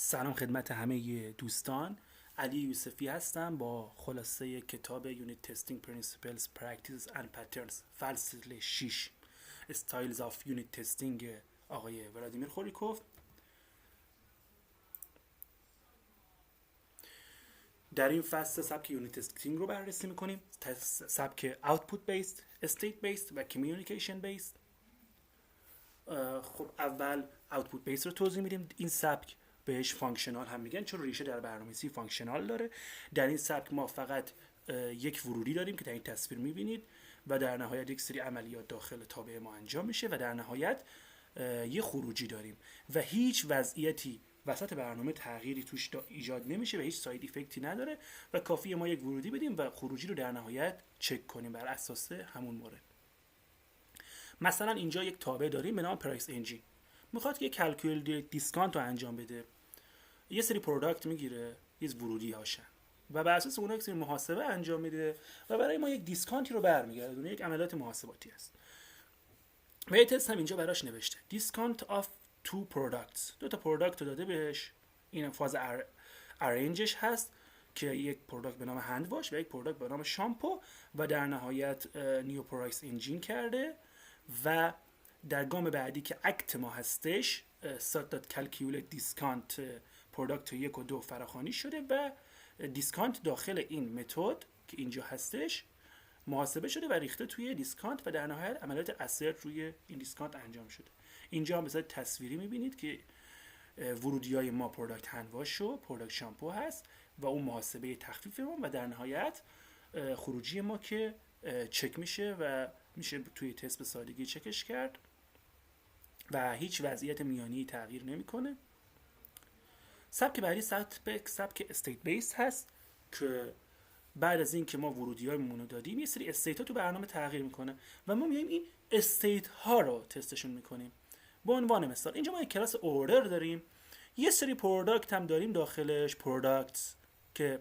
سلام خدمت همه دوستان. علی یوسفی هستم با خلاصه کتاب Unit Testing Principles, Practices and Patterns فصل 6 Styles of Unit Testing آقای ولادیمیر خوریکوف. در این فصل سبک یونیت تستینگ رو بررسی میکنیم، سبک Output Based, State Based و Communication Based. خب اول Output Based رو توضیح میدیم. این سبک بهش فانکشنال هم میگن چون ریشه در برنامه‌نویسی فانکشنال داره. در این سبک ما فقط یک ورودی داریم که در این تصویر میبینید و در نهایت یک سری عملیات داخل تابع ما انجام میشه و در نهایت یک خروجی داریم و هیچ وضعیتی وسط برنامه تغییری توش ایجاد نمیشه و هیچ ساید افکتی نداره و کافیه ما یک ورودی بدیم و خروجی رو در نهایت چک کنیم بر اساس همون مورد. مثلا اینجا یک تابع داریم به نام پرایس انجین، میخواد که یک کلکول دیسکانت رو انجام بده. یه سری پروداکت میگیره، یه ورودی هاشن و بر اساس اونها یک سری محاسبه انجام میده و برای ما یک دیسکانتی رو برمیگردونه. یک عملیات محاسباتی است. و یه تست هم اینجا براش نوشته دیسکانت of two products. دو تا پروداکت رو داده بهش. این فاز ارنجش هست که یک پروداکت به نام هند واش و یک پروداکت به نام شامپو و در نهایت نیو پرایس انجین کرده و در گام بعدی که اکت ما هستش سات کلکیولیت دیسکانت پروداکت 1 و 2 فراخوانی شده و دیسکانت داخل این متد که اینجا هستش محاسبه شده و ریخته توی دیسکانت و در نهایت عملیات اسرت روی این دیسکانت انجام شده. اینجا هم به صورت تصویری میبینید که ورودیای ما پروداکت هندواش و پروداکت شامپو هست و اون محاسبه تخفیف ما و در نهایت خروجی ما که چک میشه و میشه توی تست به سادگی چکش کرد و هیچ وضعیت میانی تغییر نمیکنه. سبک بعدی سبک استیت بیس هست که بعد از این که ما ورودی‌هامون رو دادیم یه سری استیت ها تو برنامه تغییر میکنه و ما میایم این استیت ها رو تستشون میکنیم. به عنوان مثال اینجا ما یک کلاس اوردر داریم، یه سری پروداکت هم داریم داخلش، پروداکتس که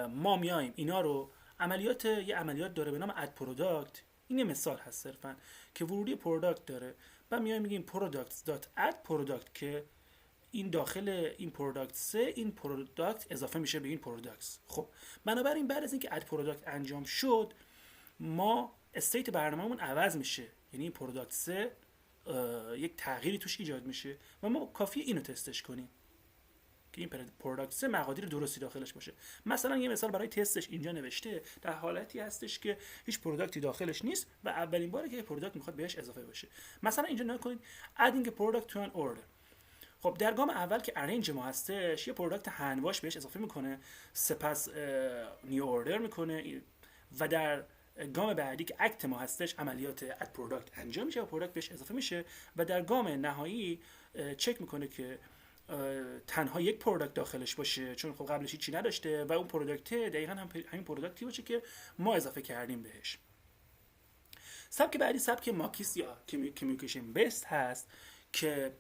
ما میایم اینا رو یه عملیات داره به نام اد پروداکت. این یه مثال هست صرفا که ورودی پروداکت داره و میایم میگیم products.add پروداکت که این داخل این پروداکت سه این پروداکت اضافه میشه به این پروداکتس. خب بنابراین بعد از اینکه اد پروداکت انجام شد ما استیت برنامه‌مون عوض میشه، یعنی این پروداکت سه یک تغییری توش ایجاد میشه و ما کافیه اینو تستش کنیم که این پروداکت سه مقادیر درستی داخلش باشه. مثلا یه مثال برای تستش اینجا نوشته در حالتی هستش که هیچ پروداکتی داخلش نیست و اولین باره که پروداکت میخواد بهش اضافه بشه. مثلا اینجا نگاه کنید adding a product to an order. خب در گام اول که ارنج ما هستش یه پروداکت هندواش بهش اضافه میکنه، سپس نیو اوردر میکنه و در گام بعدی که اکت ما هستش عملیات اد پروداکت انجام میشه و پروداکت بهش اضافه میشه و در گام نهایی چک میکنه که تنها یک پروداکت داخلش باشه چون خب قبلش هیچی نداشته و اون پروداکت دقیقاً همین پروداکتی باشه که ما اضافه کردیم بهش. سبک بعدی سبک ماکیس یا کمیونیکیشن بیسد هست که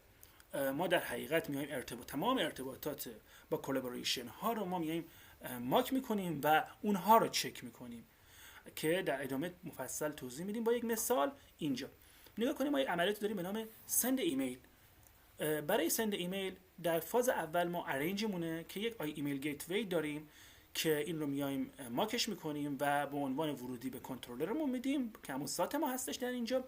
ما در حقیقت میایم تمام ارتباطات با کلابوریشن ها رو ما میایم ماک میکنیم و اونها رو چک میکنیم که در ادامه مفصل توضیح میدیم با یک مثال. اینجا نگاه کنیم ما یک عملیات داریم به نام سند ایمیل. برای سند ایمیل در فاز اول ما ارنجمونه که یک ایمیل گیتوی داریم که این رو میایم ماکش میکنیم و به عنوان ورودی به کنترلرمون میدیم که همون سات ما هستش در اینجا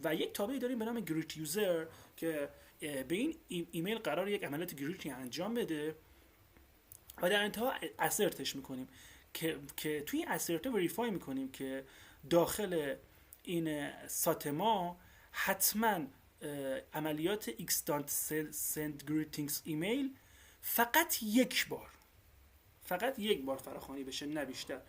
و یک تابعی داریم به نام گریت یوزر که به این ایمیل قرار یک عملیات گریتی انجام بده و در انتها اسرتش میکنیم که توی این اسرت وریفای میکنیم که داخل این سات ما حتما عملیات x.send greetings ایمیل فقط یک بار فراخوانی بشه نه بیشتر.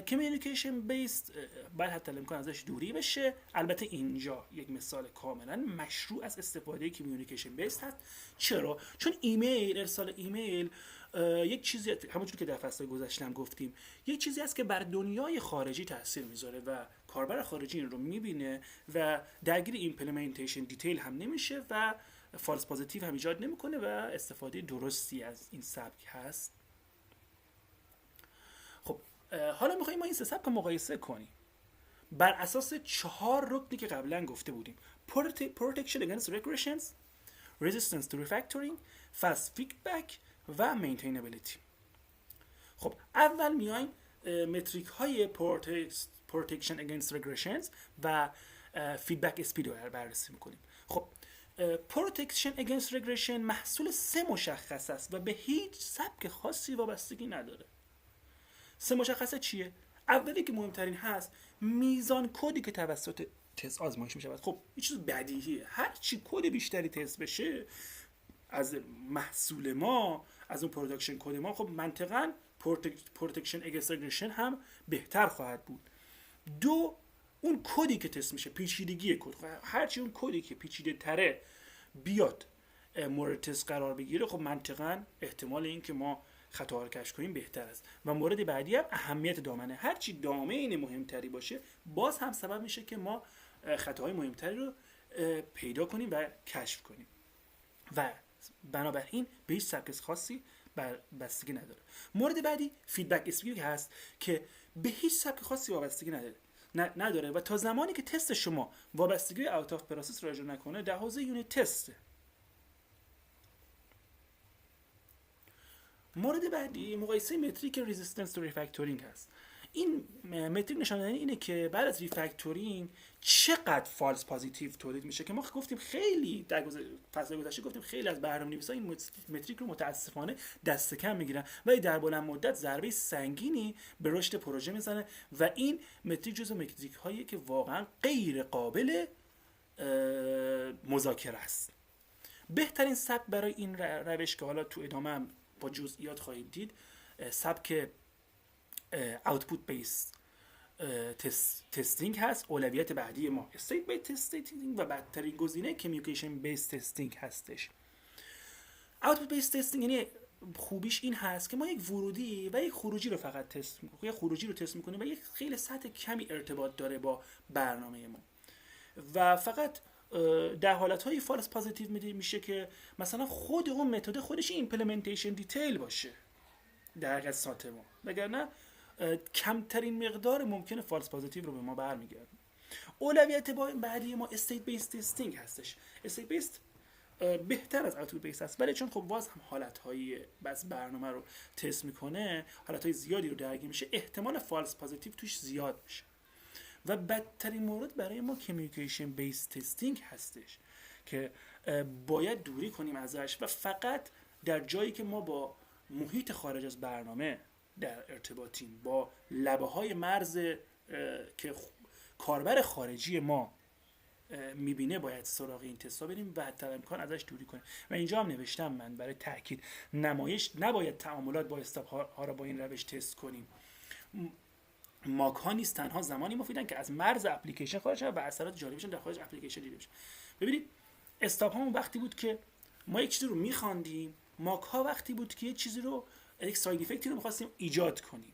کمیونیکیشن بیسد باید حتی الامکان ازش دوری بشه. البته اینجا یک مثال کاملا مشروع از استفاده کمیونیکیشن بیسد هست. چرا؟ چون ارسال ایمیل یک چیزی همونجور که در فصل گذشتم گفتیم یک چیزی است که بر دنیای خارجی تاثیر میذاره و کاربر خارجی این رو میبینه و درگیر ایمپلمنتیشن دیتیل هم نمیشه و فالس پوزیتیو هم ایجاد نمیکنه و استفاده درستی از این سبک هست. خب حالا میخوایم ما این سه سبک رو مقایسه کنیم بر اساس 4 رکنی که قبلا گفته بودیم: protection against regressions, resistance to refactoring، fast feedback و maintainability. خب اول میایم متریک های protection against regressions و feedback speed رو بررسی میکنیم. خب protection against regression محصول 3 مشخص است و به هیچ سبک خاصی وابستگی نداره. 3 مشخصه چیه؟ اولی که مهمترین هست میزان کدی که توسط تست آزمایش میشه. خب این چیز بدیهیه، هر چی کد بیشتری تست بشه از محصول ما، از اون پروداکشن کد ما، خب منطقاً پروتکشن اگینست رگرشن هم بهتر خواهد بود. 2 اون کدی که تست میشه، پیچیدگی کد، هرچی اون کدی که پیچیده تره بیاد مورد تست قرار بگیره، خب منطقاً احتمال این که ما خطا رو کشف کنیم بهتر است. و مورد بعدی هم اهمیت دامنه، هرچی دامنه مهمتری باشه باز هم سبب میشه که ما خطاهای مهمتری رو پیدا کنیم و کشف کنیم و بنابراین به هیچ سبک خاصی بستگی نداره. مورد بعدی فیدبک اسپید هست که به هیچ سبک خاصی وابستگی نداره و تا زمانی که تست شما وابستگی اوت آف پروسس را اجرا نکنه در حوزه یونیت تسته. مورد بعدی مقایسه متریک ریزیستنس تو ریفکتورینگ هست. این متریک نشان دهنده اینه که بعد از ریفکتورینگ چقدر فالس پوزیتیو تولید میشه که ما گفتیم خیلی در فصل گذشته گفتیم خیلی از برنامه‌نویسا این متریک رو متاسفانه دست کم میگیرن و در بلند مدت ضربه سنگینی به رشد پروژه میزنه و این متریک جزو متریک هایی که واقعا غیر قابل مذاکره است. بهترین سبک برای این روش که حالا تو ادامه هم با جزئیات خواهید دید، سبک output based تستینگ هست. اولویت بعدی ما state based تستینگ و بدترین گزینه communication based تستینگ هستش. output based تستینگ یعنی خوبیش این هست که ما یک ورودی و یک خروجی رو فقط تست میکنیم، یک خروجی رو تست میکنیم و یک خیلی سطح کمی ارتباط داره با برنامه ما و فقط در حالت‌های فالس پوزیتیو میشه که مثلا خود اون متد خودش ایمپلمنتیشن دیتیل باشه در قسمت ما، وگرنه کمترین مقدار ممکنه فالس پوزیتیو رو به ما برمیگردونه. اولویت بعدی ما استیت بیس تستینگ هستش. استیت بیس بهتر از اوتپوت بیس هست، ولی چون خب باز هم حالت‌های بس برنامه رو تست میکنه، حالت‌های زیادی رو درگیر میشه، احتمال فالس پوزیتیو توش زیاد میشه. و بدترین مورد برای ما کمیونیکیشن بیس تستینگ هستش که باید دوری کنیم ازش و فقط در جایی که ما با محیط خارج از برنامه در ارتباطیم، با لبه‌های مرز که کاربر خارجی ما میبینه، باید سراغ این تستا بریم و حتی امکان ازش دوری کنیم. و اینجا هم نوشتم من برای تاکید نباید تعاملات با استاپ ها را با این روش تست کنیم. ماک ها نیست تنها زمانی مفیدن که از مرز اپلیکیشن خارج شدن و اثرات جالبشون در خارج اپلیکیشن دیده بشه. ببینید استاپ ها وقتی بود که ما یک چیزی رو می‌خواندیم، ماک ها وقتی بود که یک چیزی رو یک ساید افکتی رو می‌خواستیم ایجاد کنیم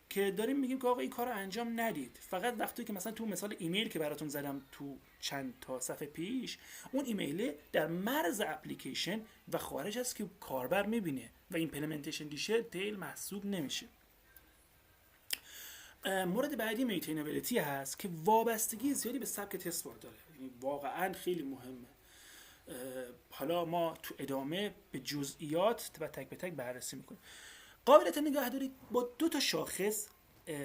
که داریم میگیم که آقا این کارو انجام ندید. فقط وقتی که مثلا تو مثال ایمیل که براتون زدم تو چند تا صفحه پیش، اون ایمیل در مرز اپلیکیشن و خارج است که کاربر می‌بینه و ایمپلمنتیشن دیتیل محسوب نمیشه. مورد بعدی مینتینبیلیتی هست که وابستگی زیادی به سبک تست داره، یعنی واقعا خیلی مهمه. حالا ما تو ادامه به جزئیات و تک به تک بررسی میکنیم. قابلیت نگهداری با 2 تا شاخص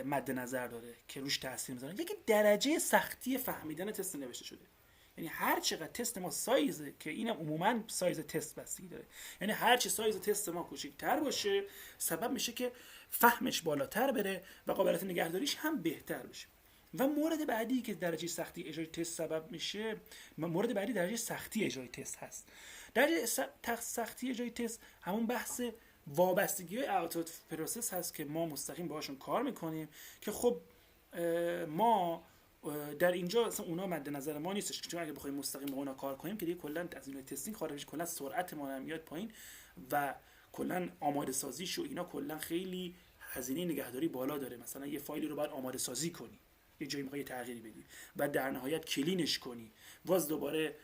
مد نظر داره که روش تاثیر میذارن. یکی درجه سختی فهمیدن تست نوشته شده، یعنی هر چقدر تست ما سایزه، که اینم عموما سایز تست بستگی داره، یعنی هر چی سایز تست ما کوچیک‌تر باشه سبب میشه که فهمش بالاتر بره و قابلیت نگهداریش هم بهتر بشه. و مورد بعدی که درجه سختی اجرای تست سبب میشه، مورد بعدی درجه سختی اجرای تست هست. درجه سختی اجرای تست همون بحث وابستگی اوت آف پروسس هست که ما مستقیم باهاشون کار میکنیم که خب ما در اینجا اصلا اونا مد نظر ما نیستش، چون اگه بخوایم مستقیم با اونا کار کنیم که دیگه کلا از این تستینگ خارج میشه، کلا سرعت ما هم میاد پایین و کلا آماده سازیش و اینا کلا خیلی هزینه نگهداری بالا داره. مثلا یه فایلی رو باید آماده سازی کنی، یه جایی میخوای تغییری بدی و در نهایت کلینش کنی، باز دوباره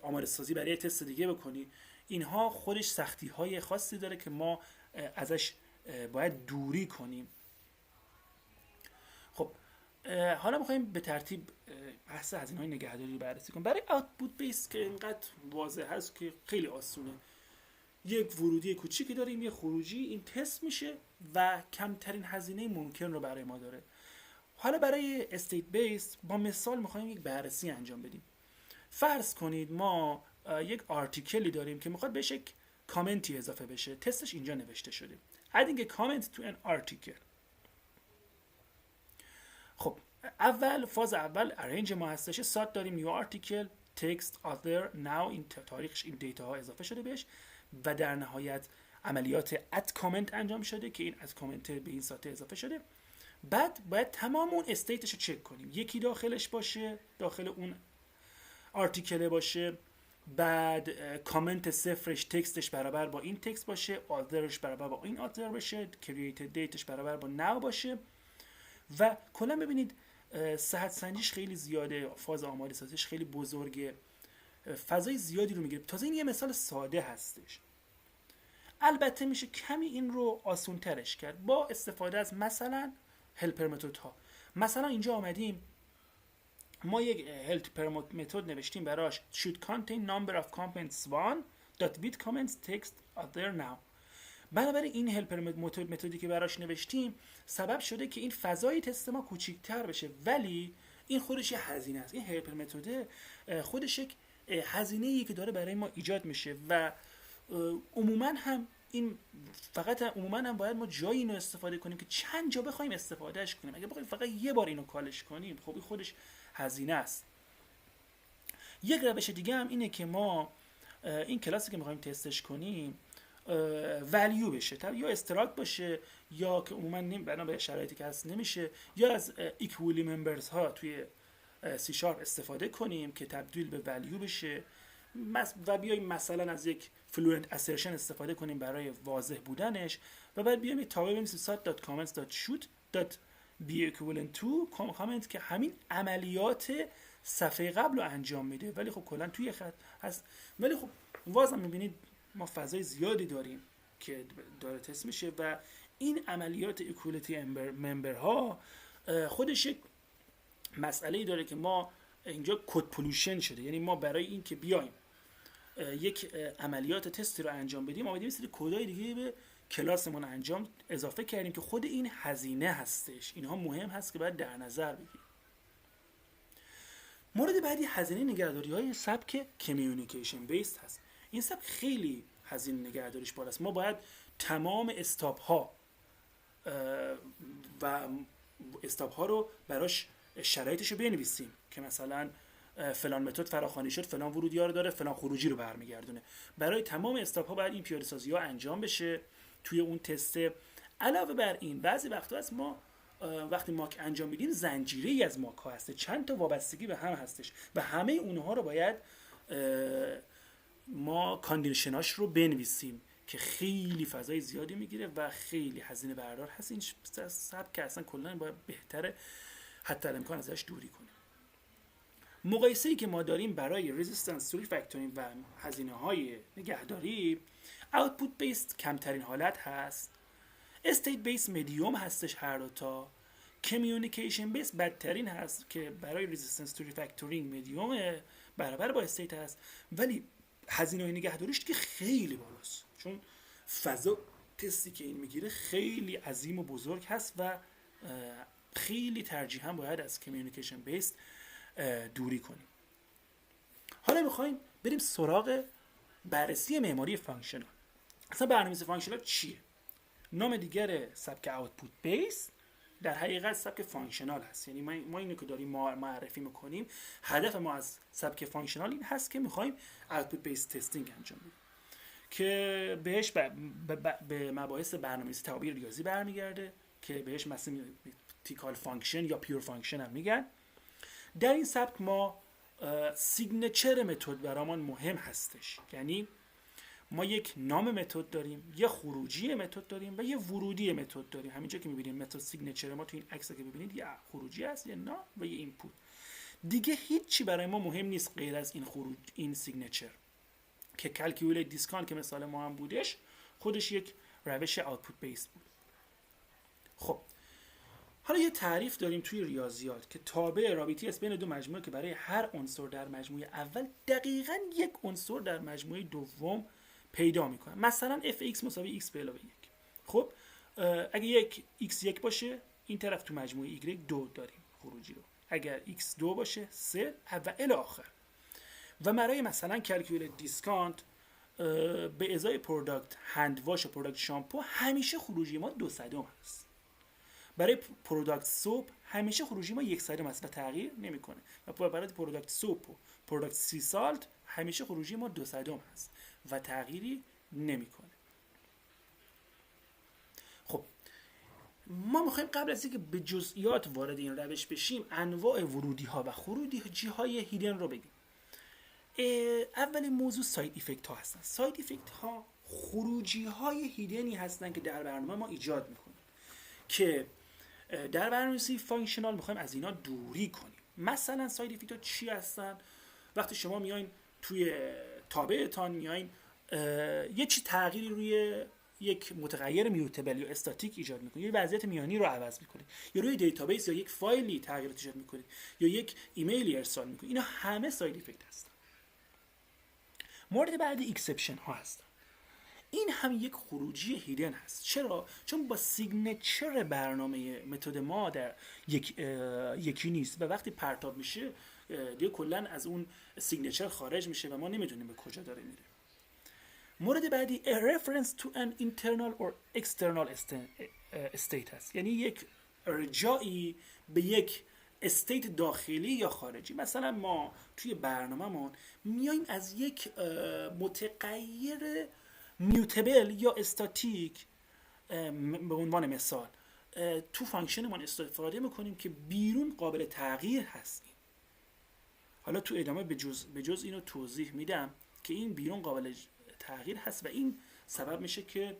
آماده سازی برای تست دیگه بکنی. اینها خودش سختی های خاصی داره که ما ازش باید دوری کنیم. خب حالا میخوایم به ترتیب بحث هزینه‌های نگهداری رو بررسی کنیم. برای آوتپوت بیس که اینقدر واضح هست که خیلی آسونه، یک ورودی کوچیکی داریم، یه خروجی، این تست میشه و کمترین هزینه ممکن رو برای ما داره. حالا برای استیت بیس با مثال میخوایم یک بررسی انجام بدیم. فرض کنید ما یک آرتیکلی داریم که میخواد بهش یک کامنتی اضافه بشه. تستش اینجا نوشته شده. adding a comment to an article. خب فاز اول ارنج ما هستش. سات داریم نیو آرتیکل، تکست، author، now، این تاریخش، این دیتا ها اضافه شده بهش و در نهایت عملیات اد کامنت انجام شده که این اد کامنت به این سات اضافه شده. بعد باید تمام اون استیتش رو چک کنیم، یکی داخلش باشه، داخل اون آرتیکل باشه، بعد کامنت صفرش تکستش برابر با این تکست باشه، آدرش برابر با این آدر باشه، کرییتد دیتش برابر با ناو باشه و کلا ببینید صحت سنجیش خیلی زیاده، فاز آماده سازیش خیلی بزرگه، فضای زیادی رو میگیره. تازه این یه مثال ساده هستش. البته میشه کمی این رو آسون ترش کرد با استفاده از مثلا هلپر متد ها. مثلا اینجا آمدیم ما یک هلپر متد نوشتیم براش should contain number of comments 1 dot with comments text other now. بنابراین این هلپر متدی که براش نوشتیم سبب شده که این فضای تست ما کوچیک‌تر بشه، ولی این خودش یه هزینه است. این هلپر متد خودش یک هزینه‌ای که داره برای ما ایجاد میشه و عموما هم این فقط عموما هم باید ما جایی اینو استفاده کنیم که چند جا بخوایم استفادهش کنیم. اگه بخوایم فقط یه بار اینو کالش کنیم خب این خودش هزینه است. یک روش دیگه هم اینه که ما این کلاسی که میخوایم تستش کنیم ولیو بشه، یا استراک باشه یا که عموما بنا به شرایطی که هست نمیشه، یا از ایکوالی ممبرز ها توی سی شارپ استفاده کنیم که تبدیل به ولیو بشه و بیایم مثلا از یک فلوئنت اسرشن استفاده کنیم برای واضح بودنش و بعد بیایم یه تابع بنویسیم sat.comments.should.be equivalent to comment که همین عملیات صفحه قبل رو انجام میده، ولی خب کلا توی خط هست. ولی خب بازم میبینید ما فضای زیادی داریم که داره تست میشه و این عملیات اکولیتی ممبر ها خودش یک مسئله داره که ما اینجا کد پولوشن شده. یعنی ما برای این که بیایم یک عملیات تستی رو انجام بدیم اومدیم مثل کدای دیگه به کلاسمون انجام اضافه کردیم که خود این هزینه هستش. اینها مهم هست که باید در نظر بگیریم. مورد بعدی هزینه نگهداری های سبک کمیونیکیشن بیسد هست. این سبک خیلی هزینه نگهداریش بالاست. ما باید تمام استاپ ها و استاپ ها رو براش شرایطش رو بنویسیم که مثلا فلان متد فراخوانی شد، فلان ورودی ها رو داره، فلان خروجی رو برمیگردونه. برای تمام استاپ ها باید این پیاده سازی ها انجام بشه توی اون تست. علاوه بر این بعضی وقتا از ما وقتی ماک انجام میدیم زنجیره‌ای از ماک ها هسته، چند تا وابستگی به هم هستش و همه اونها رو باید ما کاندیشناش رو بنویسیم که خیلی فضای زیادی میگیره و خیلی هزینه بردار هست. این سبک که اصلا کلا باید بهتره حتی الامکان ازش دوری کنیم. مقایسه‌ای که ما داریم برای رزिस्टنس ریفکتورینگ و هزینه‌های نگهداری، اوتپوت بیسد کمترین حالت هست، استیت بیس مدیوم هستش هر دو تا، کمیونیکیشن بیس بدترین هست که برای رزिस्टنس ریفکتورینگ مدیوم برابر با استیت هست، ولی هزینه نگهداریش که خیلی بالاست چون فضا تستی که این میگیره خیلی عظیم و بزرگ هست و خیلی ترجیحاً باید از کمیونیکیشن بیس دوری کنیم. حالا میخوایم بریم سراغ بررسی معماری فانکشنال. اصلا برنامه‌نویسی فانکشنال چیه؟ نام دیگر سبک اوتپوت بیس در حقیقت سبک فانکشنال هست. یعنی ما اینو که داریم معرفی میکنیم، هدف ما از سبک فانکشنال این هست که میخوایم اوتپوت بیس تستینگ انجام بدیم که بهش به مباحث برنامه‌نویسی تعابیر ریاضی برمیگرده که بهش مثلا تیکال فانکشن یا پیور فانکشن هم میگن. در این سبک ما سیگنچر متد برامون مهم هستش. یعنی ما یک نام متد داریم، یه خروجی متد داریم و یه ورودی متد داریم. همینجا که می‌بینید متد سیگنچر ما تو این عکس که ببینید یه خروجی هست، یه نام و یه اینپوت. دیگه هیچی برای ما مهم نیست غیر از این خروج، این سیگنچر که کلکیولیت دیسکانت که مثال ما هم بودش خودش یک روش اوتپوت بیس بود. خب حالا یه تعریف داریم توی ریاضیات که تابع رابطی است بین دو مجموعه که برای هر عنصر در مجموعه اول دقیقاً یک عنصر در مجموعه دوم پیدا میکنه. مثلا fx مساوی x به علاوه 1. خب اگه یک x1 باشه این طرف تو مجموعه y 2 داریم خروجی رو، اگر x2 باشه 3 و الی آخر. و برای مثلا کلکیول دیسکانت به ازای پروداکت هند واش و پروداکت شامپو همیشه خروجی ما 2 صدم هست. برای پروداکت سوپ همیشه خروجی ما 1 صدم هست و تغییر نمیکنه. و برای پروداکت سوپ و پروداکت سی سالت همیشه خروجی ما 2 صدم هست و تغییری نمیکنه. خب ما میخوایم قبل از اینکه به جزئیات وارد این روش بشیم انواع ورودی ها و خروجی های هیدن رو بگیم. اولین موضوع ساید افکت ها هستن. ساید افکت ها خروجی های هیدنی هستن که در برنامه ما ایجاد میکنیم که در برنامه‌نویسی فانکشنال میخوایم از اینا دوری کنیم. مثلا ساید افکت ها چی هستن؟ وقتی شما میایین توی تابعتان میایین یه چی تغییری روی یک متغیر میوتبل یا استاتیک ایجاد میکنید، یه وضعیت میانی رو عوض میکنید، یا روی دیتابیس یا یک فایلی تغییرات ایجاد میکنید، یا یک ایمیلی ارسال میکنید، اینا همه ساید افکت هستن. مورد بعدی اکسپشن ها هستن. این هم یک خروجی هیدن هست. چرا؟ چون با سیگنچر برنامه متد ما در یکی نیست و وقتی پرتاب میشه دیگه کلا از اون سیگنچر خارج میشه و ما نمیدونیم به کجا داره میره. مورد بعدی a reference to an internal or external state هست، یعنی یک ارجاعی به یک استیت داخلی یا خارجی. مثلا ما توی برنامه‌مون میایم از یک متغیر میوتبل یا استاتیک به عنوان مثال تو فانکشنمون استفاده میکنیم که بیرون قابل تغییر هست. حالا تو ادامه به جز اینو توضیح میدم که این بیرون قابل تغییر هست و این سبب میشه که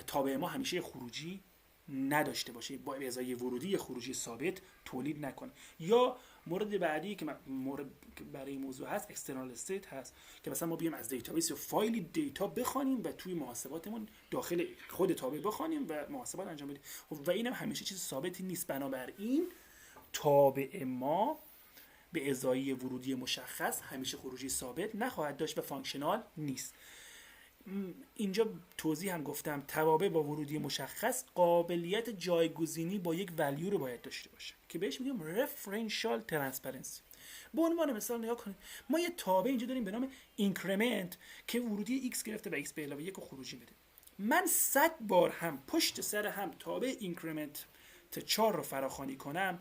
تابع ما همیشه خروجی نداشته باشه، با ازای ورودی خروجی ثابت تولید نکنه. یا مورد بعدی که مورد برای این موضوع هست اکسترنال استیت هست که مثلا ما بیایم از دیتابیس یا فایلی دیتا بخوانیم و توی محاسباتمون داخل خود تابع بخوانیم و محاسبات انجام بدیم و اینم همیشه چیز ثابتی نیست. بنابراین تابع ما به ازای ورودی مشخص همیشه خروجی ثابت نخواهد داشت و فانکشنال نیست. اینجا توضیح هم گفتم توابع با ورودی مشخص قابلیت جایگزینی با یک ولیو رو باید داشته باشه که بهش میگیم رفرنشال ترانسپرنسی. به عنوان مثال نگاه کنید، ما یه تابع اینجا داریم به نام اینکرمنت که ورودی x گرفته و x به علاوه 1 رو خروجی میده. من 100 بار هم پشت سر هم تابع اینکرمنت 4 رو فراخوانی کنم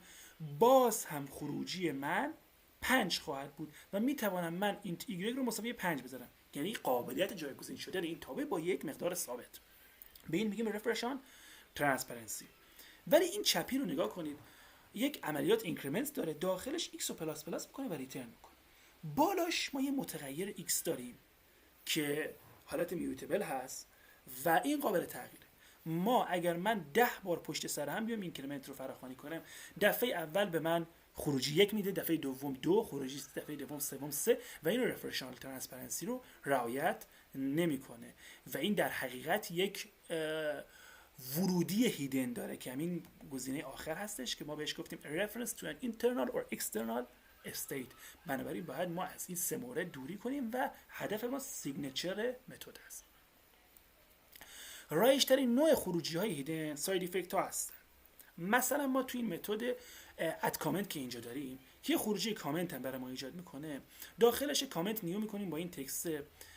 باز هم خروجی من 5 خواهد بود و میتوانم من این y رو مساوی 5 بذارم، یعنی قابلیت جایگزین شدن این تابع با یک مقدار ثابت. به این میگیم رفرنشال ترانسپرنسی. ولی این چپی رو نگاه کنید، یک عملیات اینکریمنت داره، داخلش x رو پلاس پلاس میکنه و ریترن میکنه. بالاش ما یه متغیر x داریم که حالت میوتبل هست و این قابل تغییره. ما اگر من 10 بار پشت سر هم بیام اینکریمنت رو فراخوانی کنم، دفعه اول به من خروجی 1 میده، دفعه دوم 2 خروجی، دفعه دوم سوم 3 و این رفرنشال ترانسپرنسی رو رعایت نمیکنه و این در حقیقت یک ورودی هیدن داره که همین گزینه آخر هستش که ما بهش گفتیم reference to an internal or external state. بنابراین باید ما از این سه مورد دوری کنیم و هدف ما سیگنچر متد است. رایج‌ترین نوع خروجی های هیدن ساید افکت ها هستن. مثلا ما توی این متد اد کامنت که اینجا داریم یه خروجی کامنت هم برای ما ایجاد میکنه، داخلش کامنت نیو میکنیم با این تکست،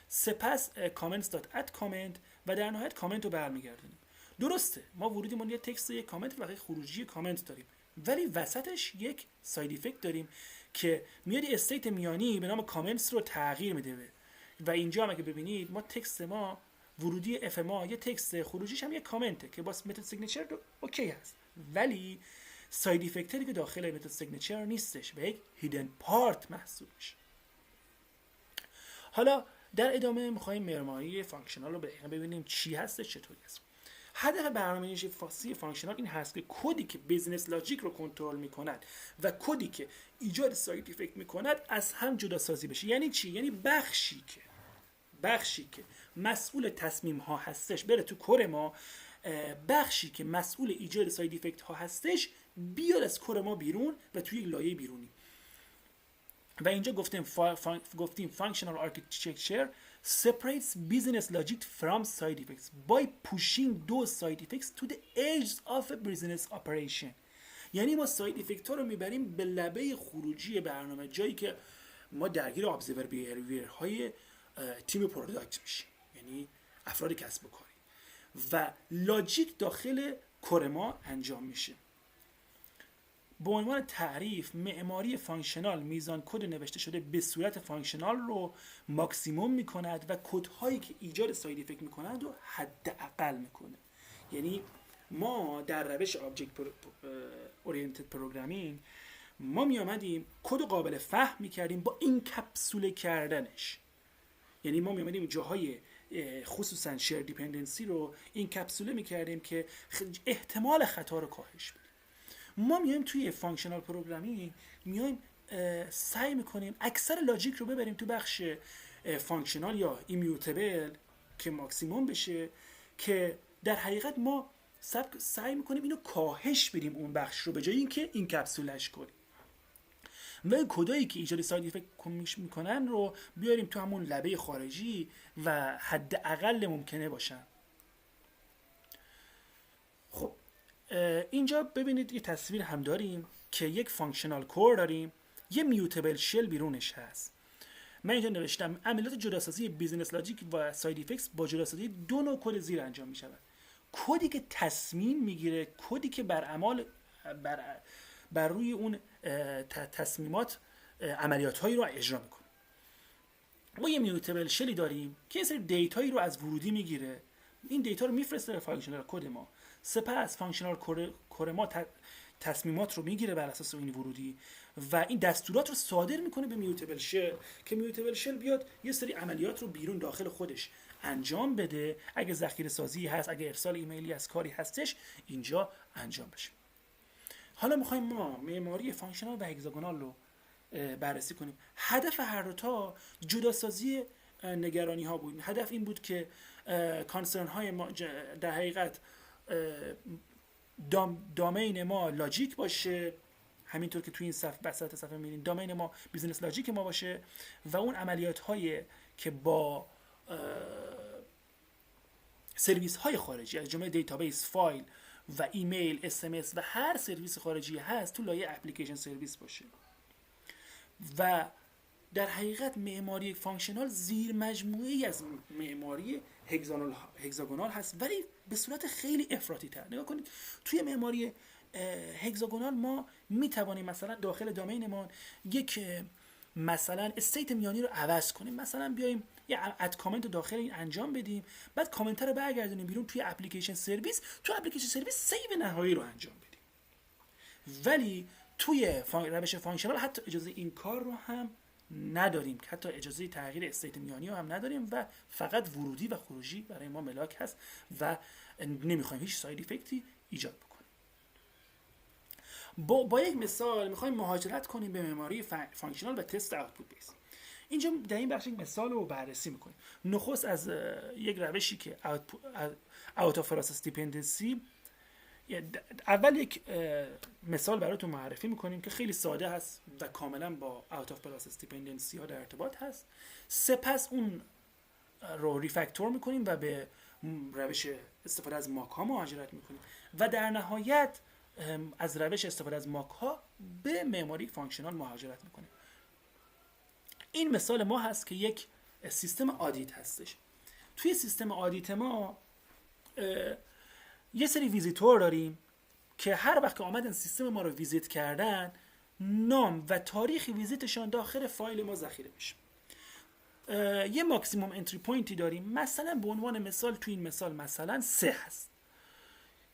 سپس comments.add comment و در نهایت کامنت رو برمیگردونیم. درسته ما ورودیمون یه تکست یک کامنت و خروجی کامنت داریم، ولی وسطش یک ساید افکت داریم که میاد استیت میانی به نام کامنتس رو تغییر میده و اینجا هم اگه ببینید ما تکست ما ورودی اف ما یه تکست، خروجیش هم یه کامنته که با متد سیگنچر اوکی هست، ولی ساید افکتری که داخل متد سیگنچر نیستش و یک هیدن پارت محسوب میشه. حالا در ادامه میخوایم معماری فانکشنال رو ببینیم چی هستش، چطوری هست. هدف برنامه‌نویسی فانکشنال این هست که کدی که بیزنس لاجیک رو کنترل میکند و کدی که ایجاد ساید افکت میکند از هم جدا سازی بشه. یعنی چی؟ یعنی بخشی که مسئول تصمیم ها هستش بره تو کور ما، بخشی که مسئول ایجاد ساید افکت ها هستش بیاد از کور ما بیرون و توی یک لایه بیرونی. و اینجا گفتیم functional architecture separates business logic from side effects by pushing those side effects to the edge of a business operation. یعنی ما ساید افکت ها رو میبریم به لبه خروجی برنامه، جایی که ما درگیر ابزرور بیهیویر های تیم پروداکت میشیم، یعنی افراد کسب و کاری، و لاجیک داخل کور ما انجام میشه. به عنوان تعریف، معماری فانکشنال میزان کد نوشته شده به صورت فانکشنال رو ماکسیموم میکند و کدهایی که ایجاد ساید افکت میکنند رو حداقل میکنه. یعنی ما در روش آبجکت اورینتد پروگرامینگ ما می آمدیم کد قابل فهم میکردیم با این کپسوله کردنش. یعنی ما می آمدیم جاهای خصوصا شیر دیپندنسی رو این کپسوله میکردیم که احتمال خطا رو کاهش بدیم. ما میایم توی فانکشنال پروگرامینگ میایم سعی میکنیم اکثر لاجیک رو ببریم تو بخش فانکشنال یا ایمیوتبل که ماکسیموم بشه، که در حقیقت ما سعی میکنیم اینو کاهش بدیم اون بخش رو، به جای اینکه این کپسولش کنیم و کدایی که ایجاد ساید افکت میکنن رو بیاریم تو همون لبه خارجی و حداقل ممکنه باشن. خب اینجا ببینید یه تصویر هم داریم که یک فانکشنال کور داریم، یه میوتبل شل بیرونش هست. من اینجا نوشتم عملیات جداسازی بیزینس لاجیک و ساید افکتس با جداسازی دو نوع کد زیر انجام میشود. کدی که تصمیم میگیره، کدی که بر روی اون تصمیمات عملیات هایی رو اجرا میکنه. ما یه میوتبل شلی داریم که یه سری دیتایی رو از ورودی میگیره، این دیتا رو میفرسته به فانکشنال کد ما، سپس فانکشنال کور ما تصمیمات رو میگیره بر اساس این ورودی و این دستورات رو صادر میکنه به میوتبل شل که میوتبل شل بیاد یه سری عملیات رو بیرون داخل خودش انجام بده. اگه ذخیره سازی هست، اگه ارسال ایمیلی از کاری هستش، اینجا انجام بشه. حالا میخوایم ما معماری فانکشنال و هگزاگونال رو بررسی کنیم. هدف هر دو تا جداسازی نگرانی ها بود. هدف این بود که کانسرن های ما در حقیقت دامین ما لاجیک باشه، همینطور که توی این وسط صفحه می‌بینید دامین ما بیزینس لاجیک ما باشه و اون عملیات هایی که با سرویس های خارجی از جمله دیتابیس، فایل و ایمیل، اس ام اس و هر سرویس خارجی هست تو لایه اپلیکیشن سرویس باشه. و در حقیقت معماری فانکشنال زیر مجموعه‌ای از معماری هگزاگونال هست، ولی به صورت خیلی افراطی تر. نگاه کنید توی معماری هگزاگونال ما میتوانیم مثلا داخل دامینمان یک مثلا استیت میانی رو عوض کنیم، مثلا بیایم یه اد کامنت رو داخل این انجام بدیم، بعد کامنت رو برگردونیم بیرون توی اپلیکیشن سرویس، تو اپلیکیشن سرویس سیو نهایی رو انجام بدیم. ولی توی روش فانکشنال حتی اجازه این کار رو هم نداریم، حتی اجازه تغییر استیت میانی رو هم نداریم و فقط ورودی و خروجی برای ما ملاک هست و نمیخوایم هیچ ساید افکتی ایجاد بکنیم. با یک مثال میخوایم مهاجرت کنیم به معماری فانکشنال و تست اوتپوت بیس. اینجا در این بخش یک مثال رو بررسی میکنیم. نخست از یک روشی که اوت آف پروسس دیپندنسی، اول یک مثال براتون معرفی میکنیم که خیلی ساده هست و کاملا با اوت آف پروسس دیپندنسی ها در ارتباط هست. سپس اون رو ریفکتور میکنیم و به روش استفاده از ماک ها مهاجرت میکنیم و در نهایت از روش استفاده از ماک ها به معماری فانکشنال مهاجرت میکنیم. این مثال ما هست که یک سیستم آدیت هستش. توی سیستم آدیت ما یه سری ویزیتور داریم که هر وقت که آمدن سیستم ما رو ویزیت کردن، نام و تاریخ ویزیتشان داخل فایل ما ذخیره میشه. یه ماکسیموم انتری پوینتی داریم، مثلا به عنوان مثال توی این مثال مثلا 3 هست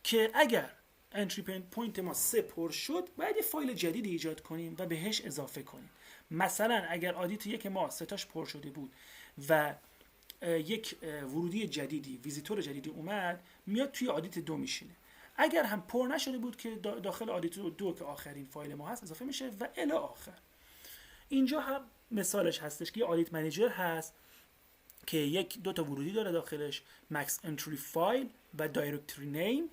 که اگر انتری پوینت ما 3 پر شد باید یه فایل جدید ایجاد کنیم و بهش اضافه کنیم. مثلا اگر آدیت یک ما 3 تاش پر شده بود و یک ورودی جدیدی، ویزیتور جدیدی اومد، میاد توی آدیت 2 میشینه. اگر هم پر نشده بود که داخل آدیت 2 که آخرین فایل ما هست اضافه میشه و الی آخر. اینجا هم مثالش هستش که یه آدیت منیجر هست که یک 2 تا ورودی داره داخلش، مکس انتری فایل و دایرکتوری نیم،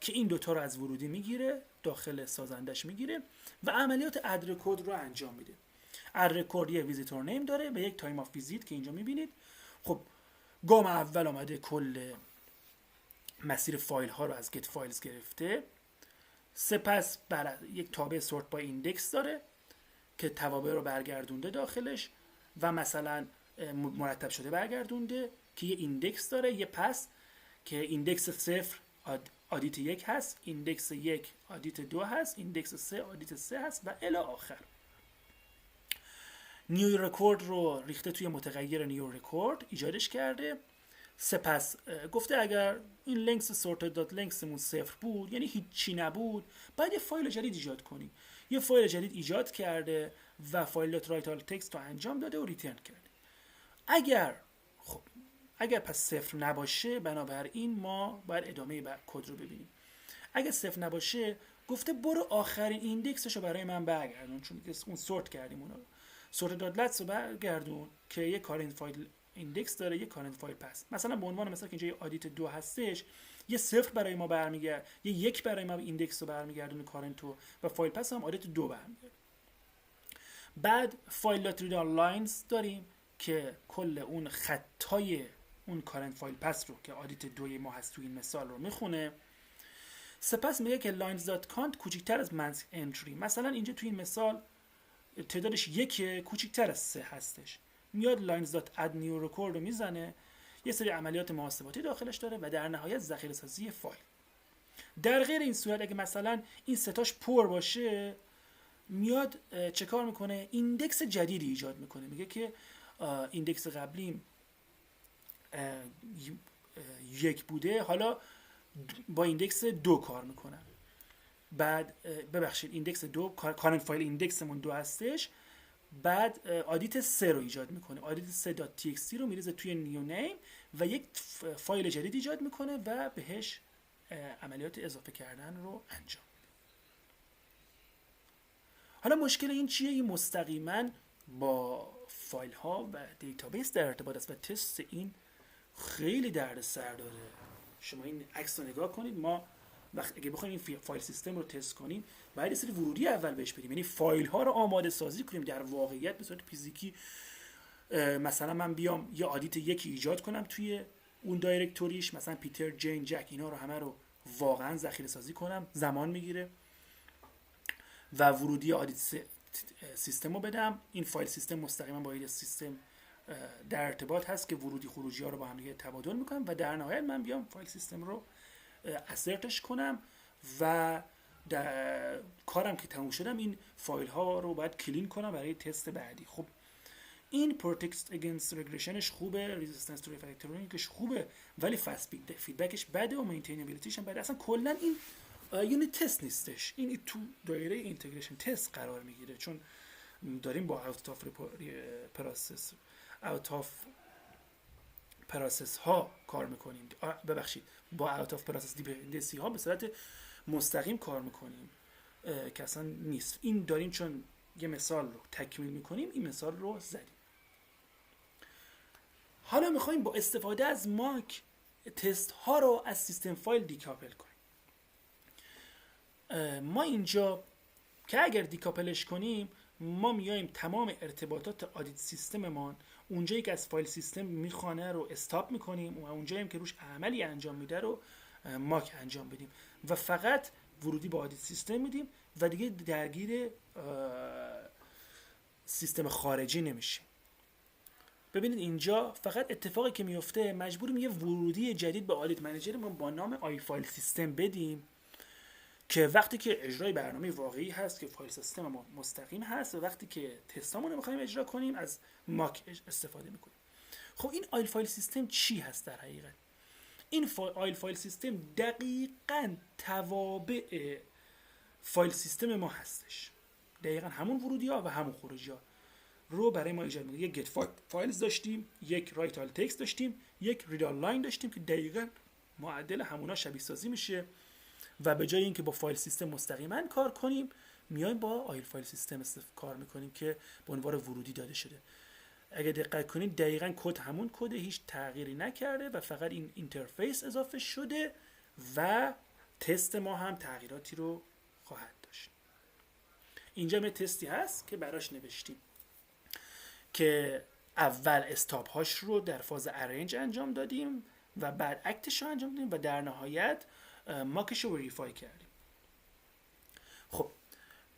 که این 2 تا رو از ورودی میگیره داخل سازندش میگیره و عملیات اد رکورد رو انجام میده. اد رکورد یه ویزیتور نیم داره و یک تایم آف ویزیت که اینجا میبینید. خب گام اول آمده کل مسیر فایل ها رو از گت فایلز گرفته، سپس یک تابع سورت با ایندکس داره که توابع رو برگردونده داخلش و مثلا مرتب شده برگردونده که یه ایندکس داره، یه پس که ایندکس 0 آدیت 1 هست، ایندکس 1 آدیت 2 هست، ایندکس 3 آدیت 3 هست و الی آخر. نیو رکورد رو ریخته توی متغیر نیو رکورد ایجادش کرده. سپس گفته اگر این لنگس سورتد دات لنگسمون 0 بود یعنی هیچی نبود، باید یه فایل جدید ایجاد کنیم. یه فایل جدید ایجاد کرده و فایل دات رایت آل تکست رو انجام داده و ریترن کرده. اگر پس 0 نباشه بنابراین ما باید ادامه کد رو ببینیم. اگر 0 نباشه گفته برو آخرین ایندکسش رو برای من برگردون، چون اون سورت کردیم اونا رو. سورت دات لتس رو برگردون که یه کارنت فایل ایندکس داره، یه کارنت فایل پس. مثلا به عنوان مثلا که اینجا یه آدیت 2 هستش، یه 0 برای ما برمیگرده، یه 1 برای ما ایندکس رو برمیگردونه کارنتو و فایل پس هم آدیت 2 برمیگرده. بعد فایل دات رید آل لاینز داریم که کل اون خطای اون کارنت فایل پس رو که آدیت 2 ما هست تو این مثال رو میخونه. سپس میگه که lines.count کوچکتر از منس انتری. مثلا اینجا تو این مثال تعدادش 1 کوچکتر از 3 هستش. میاد lines.add new record رو میزنه، یه سری عملیات محاسباتی داخلش داره و در نهایت ذخیره سازی فایل. در غیر این صورت اگه مثلا این ستاش پر باشه، میاد چه کار میکنه؟ ایندکس جدیدی ایجاد میکنه. میگه که ایندکس قبلیم 1 بوده، حالا با ایندکس 2 کار میکنم. بعد ببخشید ایندکس 2 کارنت فایل ایندکسمون 2 هستش. بعد آدیت 3 رو ایجاد میکنه. آدیت 3.txt رو میریزه توی نیو نیم و یک فایل جدید ایجاد میکنه و بهش عملیات اضافه کردن رو انجام میده. حالا مشکل این چیه؟ این مستقیما با فایل ها و دیتابیس در ارتباط است و تست این خیلی دردسر داره. شما این عکس رو نگاه کنید. ما اگه بخوایم این فایل سیستم رو تست کنیم باید یه سری ورودی اول بهش بدیم، یعنی فایل ها رو آماده سازی کنیم در واقعیت به صورت فیزیکی. مثلا من بیام یه آدیت 1 ایجاد کنم توی اون دایرکتوریش، مثلا پیتر، جین، جک، اینا رو همه رو واقعا ذخیره سازی کنم، زمان میگیره و ورودی آدیت سیستم رو بدم. این فایل سیستم مستقیما با این سیستم در ارتباط هست که ورودی خروجی ها رو با هم دیگه تبادل میکنم و در نهایت من بیام فایل سیستم رو اسرتش کنم و در کارم که تموم شدم این فایل ها رو باید کلین کنم برای تست بعدی. خب این پروتکت اگینست رگرشنش خوبه، رزिस्टنس تو ریفکتورینگش خوبه، ولی فست فیدبکش بده و مینتینبیلیتیش هم بده. اصلا کلا این یونیت تست نیستش، این تو دایره اینتگریشن تست قرار میگیره، چون داریم با اوت آف پروسس ها کار میکنیم. ببخشید با اوت آف پروسس دیپندنسی ها به صورت مستقیم کار میکنیم که اصلا نیست. این داریم چون یه مثال رو تکمیل میکنیم، این مثال رو زدیم. حالا میخوایم با استفاده از ماک تست ها رو از سیستم فایل دیکاپل کنیم. ما اینجا که اگر دیکاپلش کنیم ما میایم تمام ارتباطات آدیت سیستممان اونجایی که از فایل سیستم میخوانه رو استاپ میکنیم و اونجایی که روش عملی انجام میده رو ماک انجام بدیم و فقط ورودی با آدیت سیستم میدیم و دیگه درگیر سیستم خارجی نمیشیم. ببینید اینجا فقط اتفاقی که میفته مجبوریم یه ورودی جدید به آدیت منیجر ما با نام آی فایل سیستم بدیم که وقتی که اجرای برنامه واقعی هست که فایل سیستم ما مستقیم هست و وقتی که تستامون رو می‌خوایم اجرا کنیم از ماک استفاده می‌کنیم. خب این آیل فایل سیستم چی هست در حقیقت؟ این آیل فایل سیستم دقیقاً توابع فایل سیستم ما هستش. دقیقاً همون ورودی‌ها و همون خروجی‌ها رو برای ما ایجاد می‌کنه. یک گت فایلز داشتیم، یک رایت آل تکست داشتیم، یک رید آل لاین داشتیم که دقیقاً معدل همونا شبیه سازی میشه و به جای اینکه با فایل سیستم مستقیما کار کنیم میایم با آیل فایل سیستم کار میکنیم که به عنوان ورودی داده شده. اگه دقت کنید دقیقاً کد همون کده، هیچ تغییری نکرده و فقط این اینترفیس اضافه شده و تست ما هم تغییراتی رو خواهد داشت. اینجا یه تستی هست که براش نوشتیم که اول استاپ هاش رو در فاز ارنج انجام دادیم و بعد اکتش رو انجام دادیم و در نهایت ماکش رو وریفای کردیم. خب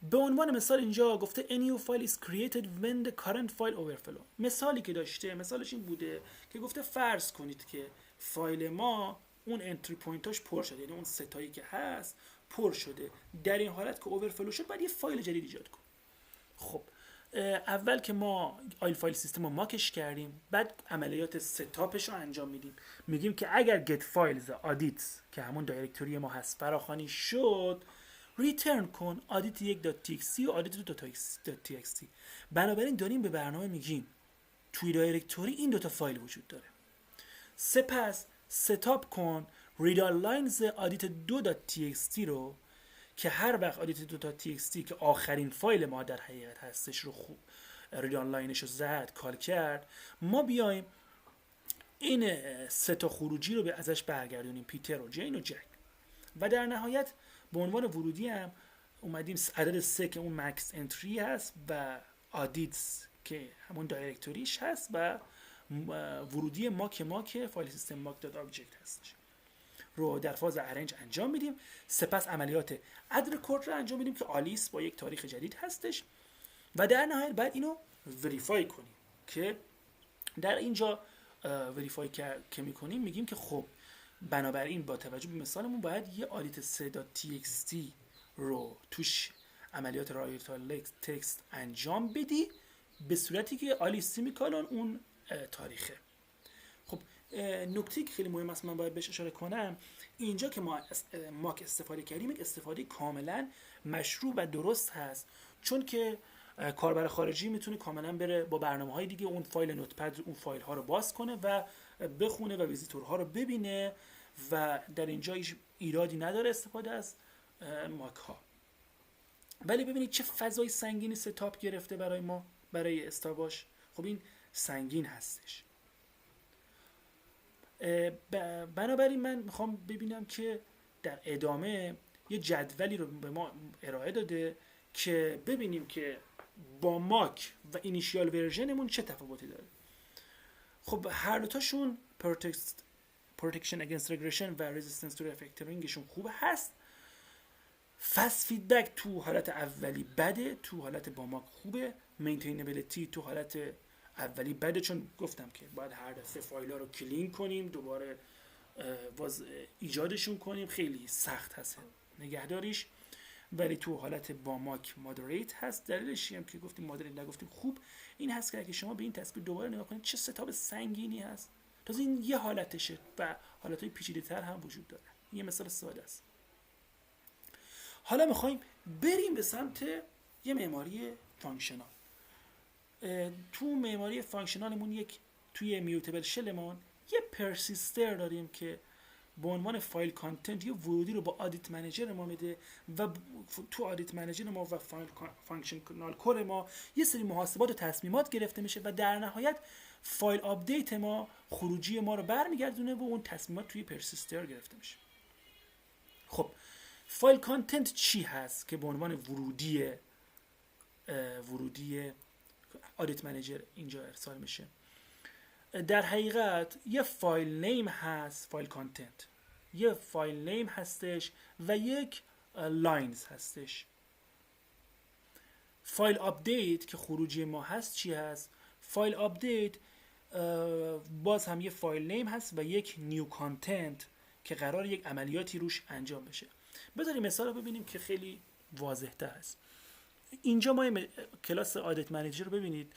به عنوان مثال اینجا گفته a new file is created when the current file overflow. مثالی که داشته، مثالش این بوده که گفته فرض کنید که فایل ما اون انتری پوینتاش پر شده، یعنی اون ستایی که هست پر شده. در این حالت که اوورفلو شد باید یه فایل جدید ایجاد کنیم. خب اول که ما فایل سیستم رو ماکش کردیم، بعد عملیات ستاپش رو انجام میدیم. میگیم که اگر get files audit که همون دایرکتوری ما هست فراخوانی شد، ریترن کن audit1.txt و audit2.txt. بنابراین داریم به برنامه میگیم توی دایرکتوری این دوتا فایل وجود داره. سپس ستاپ کن read lines audit2.txt رو که هر وقت audit2.txt که آخرین فایل ما در حقیقت هستش رو خوب read لاینش رو زد کال کرد، ما بیایم این سه تا خروجی رو به ازش برگردونیم، پیتر و جین و جک. و در نهایت به عنوان ورودی هم اومدیم عدد 3 که اون مکس انتری هست و آدیتس که همون دایرکتوریش هست و ورودی ماک فایل سیستم ماک دات آبجکت هستش رو در فاز ارنج انجام میدیم. سپس عملیات اد رکورد رو انجام میدیم که آلیس با یک تاریخ جدید هستش و در نهایت بعد اینو وریفای کنیم که در اینجا وریفای که میکنیم میگیم که خب بنابراین با توجه به مثالمون باید یه آدیت 3.txt رو توش عملیات رایت تکست انجام بدی به صورتی که آلیس سیمیکالون اون تاریخه. خب نکته که خیلی مهم است من باید بهش اشاره کنم، اینجا که ما ماک استفاده کردیم یک استفاده کاملا مشروع و درست هست، چون که کاربر خارجی میتونه کاملا بره با برنامه‌های دیگه اون فایل نوتپد اون فایل ها رو باز کنه و بخونه و ویزیتورها رو ببینه و در اینجا هیچ ایرادی نداره استفاده از ماک ها. ولی ببینید چه فضای سنگینی ستاپ گرفته برای ما، برای استاباش. خب این سنگین هستش. بنابراین من میخوام ببینم که در ادامه یه جدولی رو به ما ارائه داده که ببینیم که با ماک و اینیشیال ورژنمون چه تفاوتی داره. خب هر دوتاشون protection against regression و resistance to refactoringشون خوب هست. فست فیدبک تو حالت اولی بده، تو حالت با ماک خوبه. maintainability تو حالت اولی بده، چون گفتم که باید هر دفعه فایل ها رو کلین کنیم، دوباره ایجادشون کنیم، خیلی سخت هست نگهداریش. ولی تو حالت با ماک مادریت هست. دلیلش هم که گفتیم مادریت نگفتیم خوب این هست که اگه شما به این تصویر دوباره نگاه کنید چه ستاب سنگینی هست. تازه این یه حالتشه و حالتهای پیچیده‌تر هم وجود داره. یه مثال ساده است. حالا میخوایم بریم به سمت یه معماری فانکشنال. تو معماری فانکشنالمون توی میوتبل شلمون یه پرسیستر داریم که به عنوان فایل کانتنت یه ورودی رو با آدیت منیجر ما میده و تو آدیت منیجر ما و فانکشنال کور ما یه سری محاسبات و تصمیمات گرفته میشه و در نهایت فایل آپدیت ما خروجی ما رو برمیگردونه و اون تصمیمات توی پرسیستر گرفته میشه. خب فایل کانتنت چی هست که به عنوان ورودی آدیت منیجر اینجا ارسال میشه؟ در حقیقت یه فایل نیم هست، فایل کانتنت یه فایل نیم هستش و یک لاینز هستش. فایل آپدیت که خروجی ما هست چی هست؟ فایل آپدیت باز هم یه فایل نیم هست و یک نیو کانتنت که قرار یک عملیاتی روش انجام بشه. بذاریم مثال رو ببینیم که خیلی واضح تر است. اینجا ما کلاس آدیت منیجر رو ببینید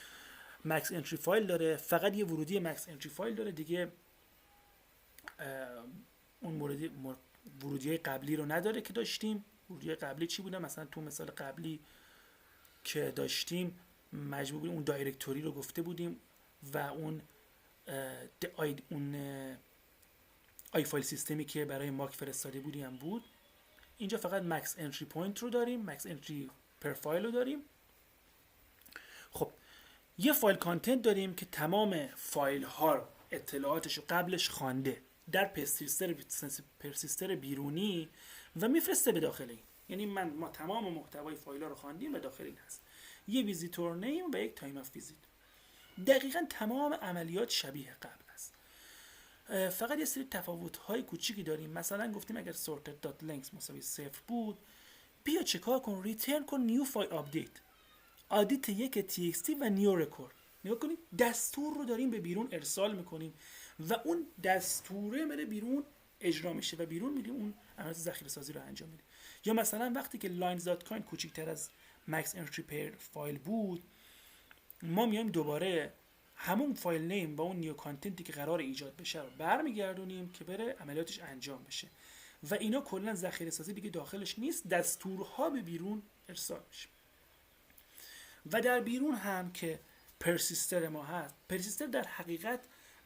مکس انتری فایل داره، فقط یه ورودی مکس انتری فایل داره دیگه. اون ورودی قبلی رو نداره که داشتیم. ورودی قبلی چی بوده؟ مثلا تو مثال قبلی که داشتیم مجبور بودیم اون دایرکتوری رو گفته بودیم و اون آی فایل سیستمی که برای ماک فرستاده بودیم بود. اینجا فقط مکس انتری پوینت رو داریم، مکس انتری پر فایل رو داریم. خب یه فایل کانتنت داریم که تمام فایل ها اطلاعاتش رو قبلش خوانده در پرسیستر بیرونی و میفرسته به داخل این. یعنی ما تمام محتوای فایل ها رو خواندیم و داخل این هست یه ویزیتور نیم و یک تایم اف ویزیت. دقیقاً تمام عملیات شبیه قبل است. فقط یه سری تفاوت های کوچیکی داریم. مثلا گفتیم اگر sorted.length مساوی 0 بود، بیا چیکار کن، ریترن کن نیو فایل آپدیت، آدیت یک txt و نیو رکورد. نگاه کنید دستور رو داریم به بیرون ارسال میکنیم و اون دستوره میره بیرون اجرا میشه و بیرون میریم اون عملیات ذخیره سازی رو انجام میدیم. یا مثلا وقتی که lines.conf کوچیک‌تر از max entry pair فایل بود، ما میایم دوباره همون فایل نیم و اون نیو کانتنتی که قرار ایجاد بشه رو برمیگردونیم که بره عملیاتش انجام بشه و اینا کلا ذخیره سازی دیگه داخلش نیست، دستورها به بیرون ارسال میشه. و در بیرون هم که پرسیستر ما هست، پرسیستر در حقیقت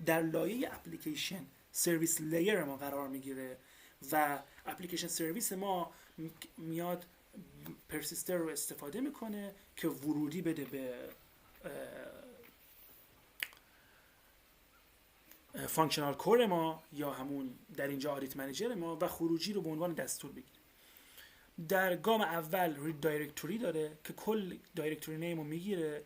در لایه اپلیکیشن سرویس لیر ما قرار میگیره و اپلیکیشن سرویس ما میاد پرسیستر رو استفاده میکنه که ورودی بده به فانکشنال کور ما یا همون در اینجا آدیت منیجر ما و خروجی رو به عنوان دستور بگیره. در گام اول رید دایرکتوری داره که کل دایرکتوری نیم رو میگیره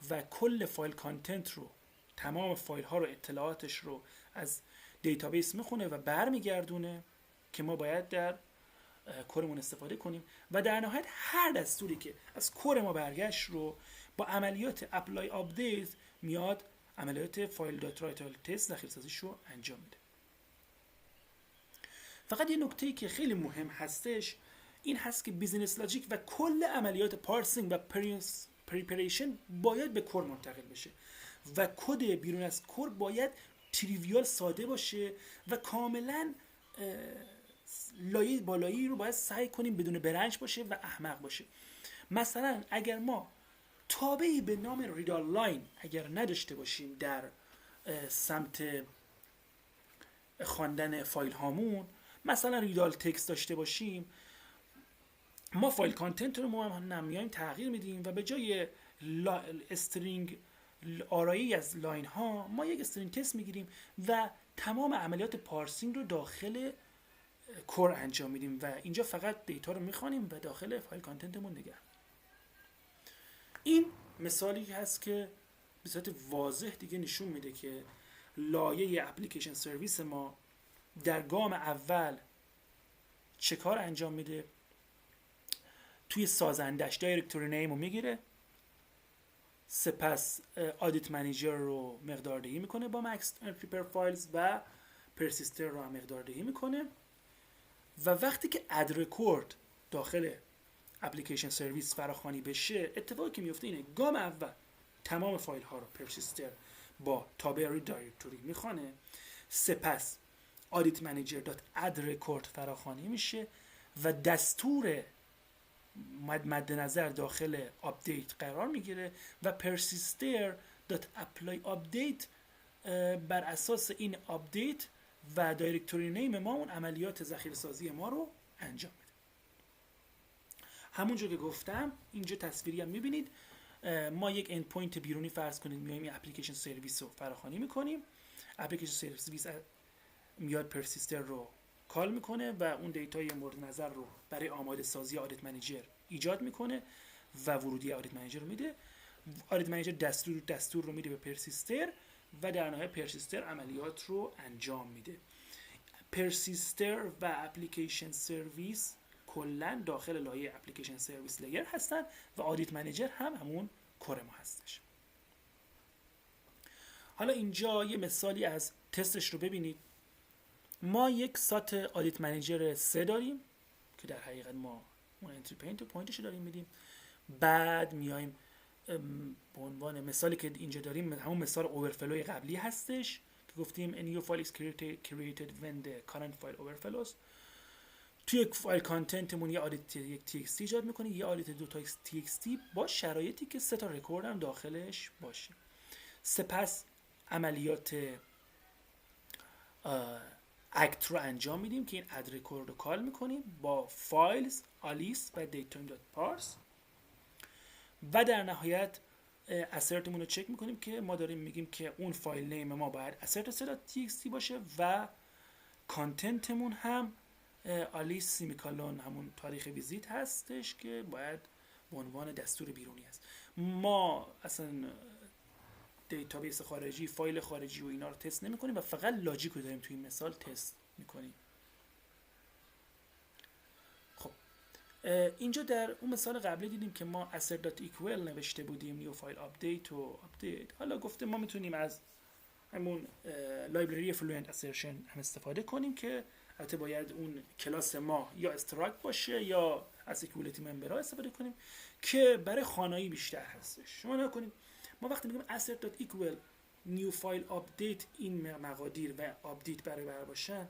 و کل فایل کانتنت رو، تمام فایل ها رو، اطلاعاتش رو از دیتابیس میخونه و برمیگردونه که ما باید در کورمون استفاده کنیم و در نهایت هر دستوری که از کور ما برگشت رو با عملیات اپلای آپدیت میاد عملیات فایل دات رایت تست ذخیره سازیش رو انجام میده. فقط یه نکته‌ای که خیلی مهم هستش این هست که بیزینس لاجیک و کل عملیات پارسینگ و پریپریشن باید به کور منتقل بشه و کد بیرون از کور باید تریویال ساده باشه و کاملا لایه بالایی رو باید سعی کنیم بدون برنج باشه و احمق باشه. مثلا اگر ما تابعی به نام ریدال لاین اگر نداشته باشیم در سمت خواندن فایل هامون، مثلا ریدال تکست داشته باشیم، ما فایل کانتنت رو ما نمیایم تغییر میدیم و به جای استرینگ آرایی از لاین ها ما یک استرینگ تکست میگیریم و تمام عملیات پارسینگ رو داخل کور انجام میدیم و اینجا فقط دیتا رو میخوانیم و داخل فایل کانتنتمون نگه. این مثالی هست که به صورت واضح دیگه نشون میده که لایه اپلیکیشن سرویس ما در گام اول چه کار انجام میده. توی سازندش دایرکتوری نیم رو میگیره، سپس آدیت منیجر رو مقداردهی میکنه با مکس انتری پر فایلز و پرسیستر رو هم مقداردهی میکنه و وقتی که اد رکورد داخل اپلیکیشن سرویس فراخوانی بشه، اتفاقی که میفته اینه گام اول تمام فایل ها رو پرسیستر با تابع رید دایرکتوری میخوانه، سپس آدیت منیجر دات اد رکورد فراخوانی میشه و دستور مد نظر داخل آپدیت قرار میگیره و پرسیستر دات اپلای آپدیت بر اساس این آپدیت و دایرکتوری نیم ما اون عملیات ذخیره سازی ما رو انجام میده. همونجور که گفتم اینجا تصویری هم میبینید، ما یک اند پوینت بیرونی فرض کنید میایم این اپلیکیشن سرویس رو فراخوانی میکنیم، اپلیکیشن سرویس میاد پرسیستر رو کال میکنه و اون دیتای مورد نظر رو برای آماده سازی آدیت منیجر ایجاد میکنه و ورودی آدیت منیجر رو میده. آدیت منیجر دستور رو میده به پرسیستر و در نهایت پرسیستر عملیات رو انجام میده. پرسیستر و اپلیکیشن سرویس کلا داخل لایه اپلیکیشن سرویس لیر هستن و آدیت منیجر هم همون کور ما هستش. حالا اینجا یه مثالی از تستش رو ببینید. ما یک سات آدیت منیجر 3 داریم که در حقیقت ما اون انتری پوینت و پوینتش رو داریم میدیم. بعد میایم به عنوان مثالی که اینجا داریم همون مثال اوورفلو قبلی هستش که گفتیم a new file is created when the current file overflows. توی فایل کانتنتمون یه آدیت یک txt ایجاد میکنیم، یه آدیت دو تا txt با شرایطی که 3 تا رکورد هم داخلش باشه. سپس عملیات اکت رو انجام میدیم که این اد رکورد رو کال میکنیم با فایلز آلیس و datetime.parse و در نهایت اسرتمون رو چک میکنیم که ما داریم میگیم که اون فایل نیم ما باید assert.txt باشه و کانتنتمون هم آلیس سیمیکالون همون تاریخ ویزیت هستش که باید به عنوان دستور بیرونی است. ما اصلا دیتابیس خارجی، فایل خارجی و اینا رو تست نمی کنیم و فقط لاجیک رو داریم توی این مثال تست میکنیم. خب اینجا در اون مثال قبلی دیدیم که ما assert.equal نوشته بودیم نیو فایل آپدیت و آپدیت. حالا گفته ما میتونیم از همون لایبرری فلوئنت اسرشن هم استفاده کنیم که البته باید اون کلاس ما یا استراک باشه یا از اکویلیتی ممبرها استفاده کنیم که برای خوانایی بیشتر هستش. شما نگاه کنید ما وقتی میگیم assert.equal new file update این مقادیر و آپدیت برای باشن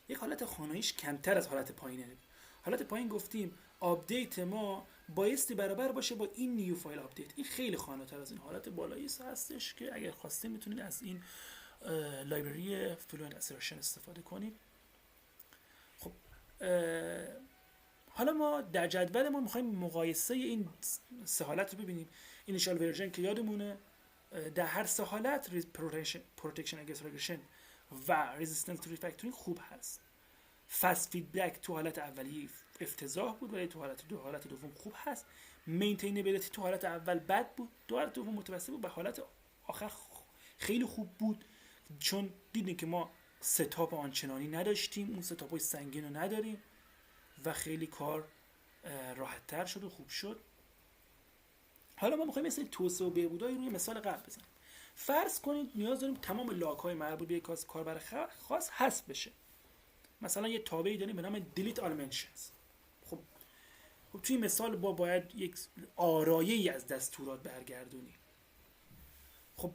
یک حالت خواناییش کمتر از حالت پایینه. حالت پایین گفتیم آپدیت ما بایستی برابر باشه با این نیو فایل آپدیت. این خیلی خواناتر از این حالت بالایی هستش که اگر خواستید میتونید از این لایبرری فلوئنت اسرشن استفاده کنید. خب حالا ما در جدول ما میخوایم مقایسه این سه حالت رو ببینیم. اینیشال ورژن که یادمونه در هر سه حالت پروتکشن اگینست رگرشن و رزिस्टنس تو ریفکتورینگ خوب هست. فست فیدبک تو حالت اولی افتضاح بود ولی تو حالت دوم خوب هست. مینتینبیلیتی تو حالت اول بد بود، تو حالت دوم متوسط بود، به حالت آخر خیلی خوب بود چون دیدیم که ما ستاپ آنچنانی نداشتیم، اون ستاپ‌های سنگین رو نداریم و خیلی کار راحت تر شد و خوب شد. حالا ما می‌خوایم مثل توسعه و بهبودای روی مثال قبل بزنیم. فرض کنید نیاز داریم تمام لاگ‌های مربوط به یک کاربر خاص حذف بشه. مثلا یه تابعی داریم به نام delete all mentions. خب توی مثال باید یک آرایه‌ای از دستورات برگردونیم. خب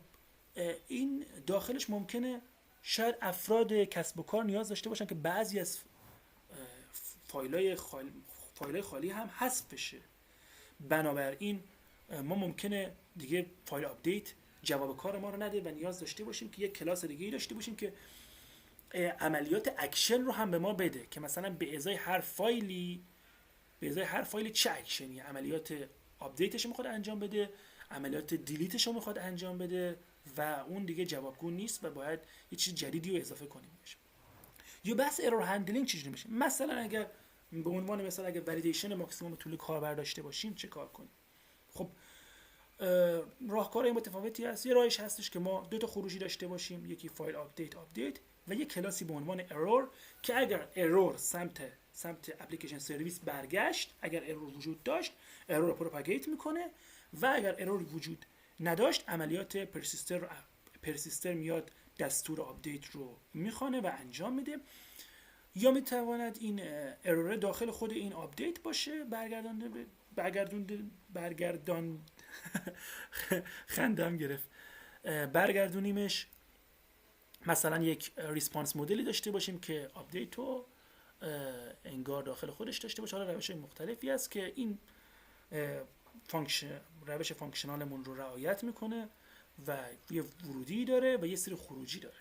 این داخلش ممکنه شاید افراد کسب و کار نیاز داشته باشن که بعضی از فایل‌های خالی هم حذف بشه. بنابراین ما ممکنه دیگه فایل آپدیت جواب کار ما رو نده و نیاز داشته باشیم که یک کلاس دیگه‌ای داشته باشیم که عملیات اکشن رو هم به ما بده که مثلا به ازای هر فایلی چه اکشنی، عملیات آپدیتش رو میخواد انجام بده، عملیات دیلیتش رو میخواد انجام بده و اون دیگه جوابگو نیست و باید یه چیز جدیدی رو اضافه کنیم بهش. یا بحث ارور هندلینگ چجوری میشه؟ مثلا اگر به عنوان مثال اگر ولیدیشن ماکسیمم طول کاربر داشته باشیم چه کار کنیم؟ خب راهکارهای متفاوتی هست. یه راهش هستش که ما دو تا خروجی داشته باشیم، یکی فایل آپدیت و یک کلاسی به عنوان ارور که اگر ارور سمت اپلیکیشن سرویس برگشت، اگر ارور وجود داشت ارور رو پروپاگیت میکنه و اگر ارور وجود نداشت عملیات پرسیستر میاد دستور آپدیت رو میخوانه و انجام میده. یا میتواند این ارور داخل خود این آپدیت باشه خندم گرفت برگردونیمش، مثلا یک ریسپانس مدلی داشته باشیم که آپدیت رو انگار داخل خودش داشته باشه. حالا روش مختلفی هست که این روش فانکشنالمون رو رعایت میکنه و یه ورودی داره و یه سری خروجی داره.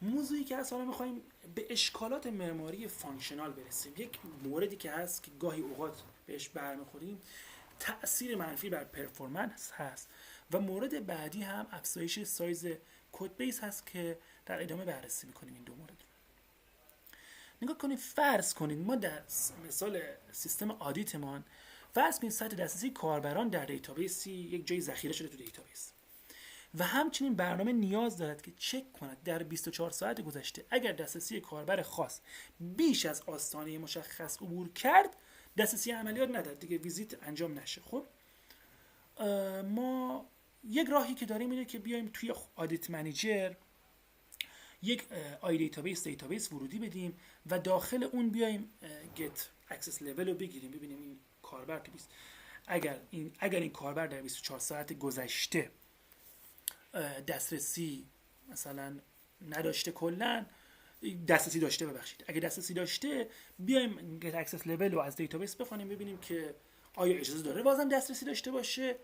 موضوعی که اصلا میخوایم به اشکالات معماری فانکشنال برسیم. یک موردی که هست که گاهی اوقات بهش برمیخوریم، تأثیر منفی بر پرفورمنس هست و مورد بعدی هم افزایش سایز کد بیس هست که در ادامه بررسی میکنیم این دو مورد رو. نگاه کنید، فرض کنید ما در مثال سیستم آدیتمان فرض کنید سطح دسترسی کاربران در دیتابیسی یک جای ذخیره شده تو دیتابیس و همچنین برنامه نیاز دارد که چک کند در 24 ساعت گذشته اگر دسترسی کاربر خاص بیش از آستانه مشخص عبور کرد دسترسی عملیات ندارد، دیگه ویزیت انجام نشه. خب ما یک راهی که داریم اینه که بیایم توی آدیت منیجر یک آی دیتابیس ورودی بدیم و داخل اون بیایم گت اکسس لول رو بگیریم، ببینیم این کاربر که اگر این کاربر در 24 ساعت گذشته دسترسی مثلا نداشته، کلا دسترسی داشته، اگه دسترسی داشته بیایم گت اکسس لول رو از دیتابیس بخونیم ببینیم که آیا اجازه داره بازم دسترسی داشته باشه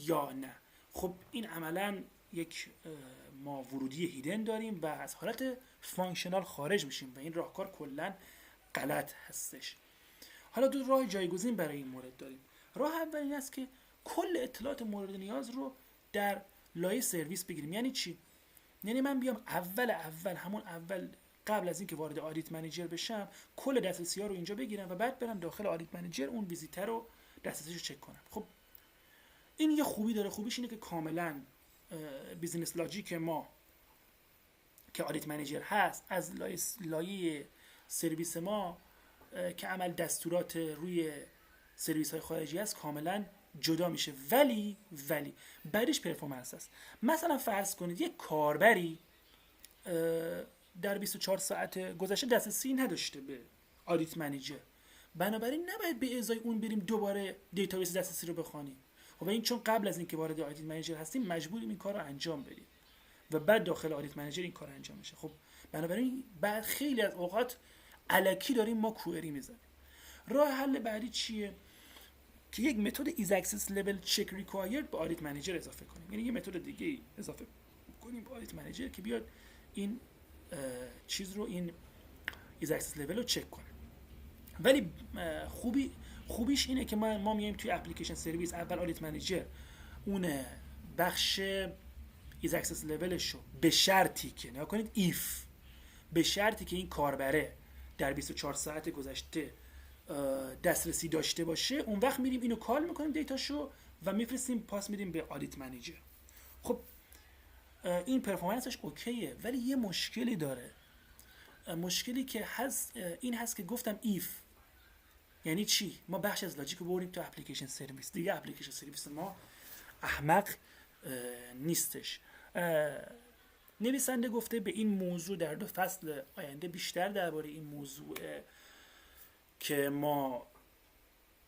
یا نه. خب این عملا یک ما ورودی هیدن داریم و از حالت فانکشنال خارج میشیم و این راهکار کلا غلط هستش. حالا دو راه جایگزین برای این مورد داریم. راه اول این است که کل اطلاعات مورد نیاز رو در لایه سرویس بگیریم. یعنی چی؟ یعنی من بیام اول همون اول قبل از اینکه وارد آدیت منیجر بشم کل دسترسی ها رو اینجا بگیرم و بعد برم داخل آدیت منیجر اون ویزیتر رو دسترسیش رو چک کنم. خب این یه خوبی داره، خوبیش اینه که کاملا بیزینس لاجیک ما که آدیت منیجر هست از لایه سرویس ما که عمل دستورات روی سرویس های خارجی هست کاملا جدا میشه. ولی بعدش پرفورمنس هست. مثلا فرض کنید یک کاربری در 24 ساعت گذشته دسترسی نداشته به آدیت منیجر، بنابراین نباید به ازای اون بریم دوباره دیتابیس دسترسی رو بخوانیم. و این چون قبل از اینکه وارد آدیت منیجر هستیم مجبوریم این کار رو انجام بدیم و بعد داخل آدیت منیجر این کار انجام میشه. خب بنابراین بعد خیلی از اوقات الکی داریم ما کوئری میزنیم. راه حل بعدی چیه؟ که یک متد is access level check required به آدیت منیجر اضافه کنیم. یعنی یه متد دیگه اضافه کنیم به آدیت منیجر که بیاد این چیز رو، این is access level رو چک کنه. ولی خوبیش اینه که ما میایم توی اپلیکیشن سرویس اول آدیت منیجر اون بخش is access levelش رو به شرطی که نگاه کنید if به شرطی که این کاربره در 24 ساعت گذشته دسترسی داشته باشه، اون وقت میریم اینو کال میکنیم دیتاشو و میفرستیم پاس میدیم به آدیت منیجر. خب این پرفورمنسش اوکیه، ولی یه مشکلی داره. مشکلی که هست این هست که گفتم if یعنی چی؟ ما بخش از لاجیک رو بردیم تو اپلیکیشن سرویس. دیگه اپلیکیشن سرویس ما احمق نیستش. نویسنده گفته به این موضوع در 2 فصل آینده بیشتر درباره این موضوع که ما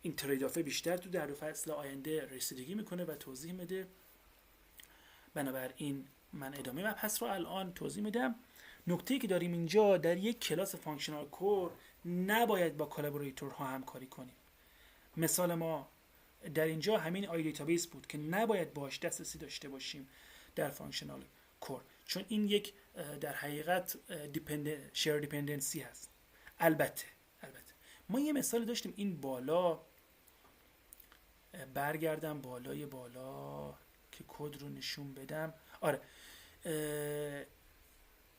این ترید آف بیشتر تو در 2 فصل آینده رسیدگی میکنه و توضیح میده. بنابراین من ادامه مبحث رو الان توضیح میدم. نکته‌ای که داریم اینجا، در یک کلاس فانکشنال کور نباید با کالابوریتورها همکاری کنیم. مثال ما در اینجا همین آی دیتابیس بود که نباید باش دسترسی داشته باشیم در فانکشنال کور، چون این یک در حقیقت شیر دیپندنسی هست. البته ما یه مثال داشتیم این بالا، برگردم بالا که کد رو نشون بدم. آره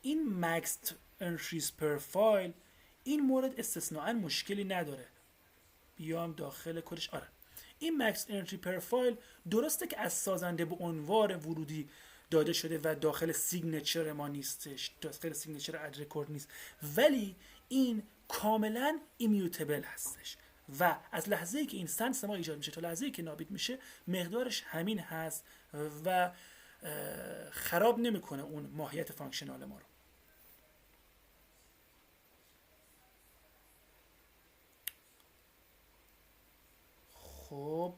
این maxed entries per file این مورد استثناء مشکلی نداره. بیام داخل کدش. آره این maxed entry per file درسته که از سازنده به عنوان ورودی داده شده و داخل سیگنچر ما نیستش، داخل سیگنچر اد رکورد نیست، ولی این کاملا ایمیوتبل هستش و از لحظه‌ای که این استنس ما ایجاد میشه تا لحظه‌ای که نابید میشه مقدارش همین هست و خراب نمیکنه اون ماهیت فانکشنال ما رو. خب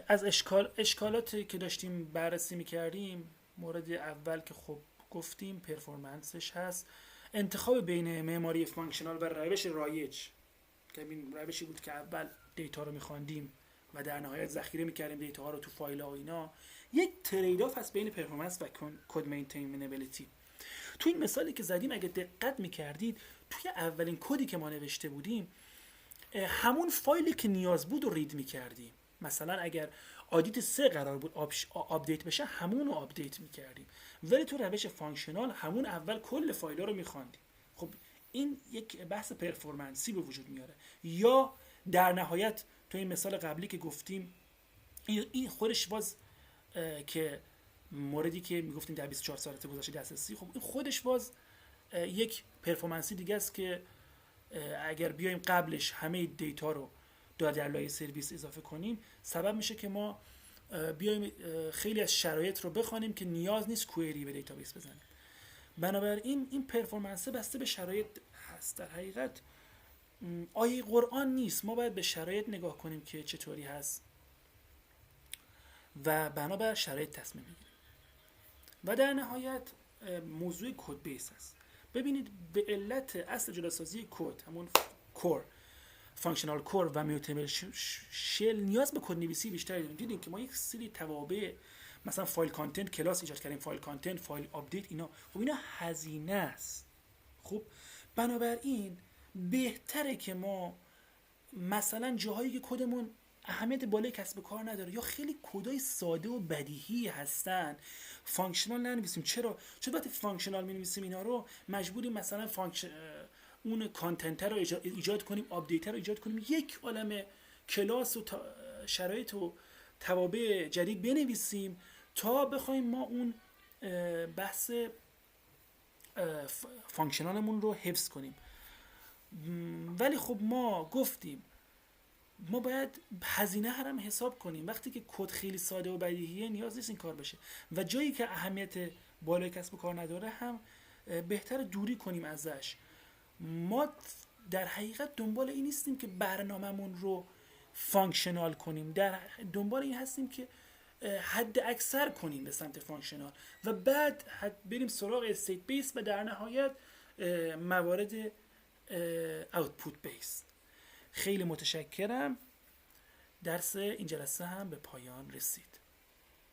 از اشکالاتی که داشتیم بررسی میکردیم، مورد اول که خب گفتیم پرفورمنسش هست. انتخاب بین معماری فانکشنال و روش رایج که این روشی بود که اول دیتا رو میخواندیم و در نهایت ذخیره میکردیم دیتا ها رو تو فایل ها و اینا. یک ترید آف هست بین پرفورمنس و کد مینتینبیلیتی. تو این مثالی که زدیم اگه دقت میکردید توی اولین کدی که ما نوشته بودیم همون فایلی که نیاز بود رو رید میکردیم. مثلا اگر آدیت 3 قرار بود آپدیت بشه همون رو آپدیت میکردیم، ولی تو روش فانکشنال همون اول کل فایل رو میخواندیم. خب این یک بحث پرفورمنسی به وجود میاره. یا در نهایت تو این مثال قبلی که گفتیم این خودش باز که موردی که میگفتیم در 24 ساعت گذشته دسترسی، خب این خودش باز یک پرفورمنسی دیگه است که اگر بیایم قبلش همه دیتا رو در لایه سرویس اضافه کنیم سبب میشه که ما بیایم خیلی از شرایط رو بخوانیم که نیاز نیست کوئری به دیتابیس بزنیم. بنابراین این پرفورمنس بسته به شرایط هست. در حقیقت آیه قرآن نیست، ما باید به شرایط نگاه کنیم که چطوری هست و بنابر شرایط تصمیم بگیریم. و در نهایت موضوع کد بیس هست. ببینید به علت اصل جداسازی کد، همون کور، فانکشنال کور و میوتیبل شل نیاز به کد نویسی بیشتری داریم. دیدین که ما یک سری توابع مثلا فایل کانتنت کلاس ایجاد کردیم، فایل کانتنت، فایل آپدیت، اینا خب اینا هزینه است. خب بنابراین بهتره که ما مثلا جاهایی که کدمون اهمیت بالای کسب و کار نداره یا خیلی کدای ساده و بدیهی هستن فانکشنال ننویسیم. چرا؟ چون وقتی فانکشنال می‌نویسیم اینا رو مجبوریم مثلا اون کانتنت رو ایجاد کنیم، آپدیت رو ایجاد کنیم، یک عالمه کلاس و شرایط و توابع جدید بنویسیم تا بخوایم ما اون بحث فانکشنالمون رو حفظ کنیم. ولی خب ما گفتیم ما باید هزینه هم حساب کنیم. وقتی که کد خیلی ساده و بدیهیه نیاز نیست این کار بشه و جایی که اهمیت بالای کسب و کار نداره هم بهتر دوری کنیم ازش. ما در حقیقت دنبال این نیستیم که برنامه‌مون رو فانکشنال کنیم، در دنبال این هستیم که حد اکثر کنیم به سمت فانکشنال و بعد بریم سراغ استیت بیس و در نهایت موارد اوتپوت بیس. خیلی متشکرم. درس این جلسه هم به پایان رسید.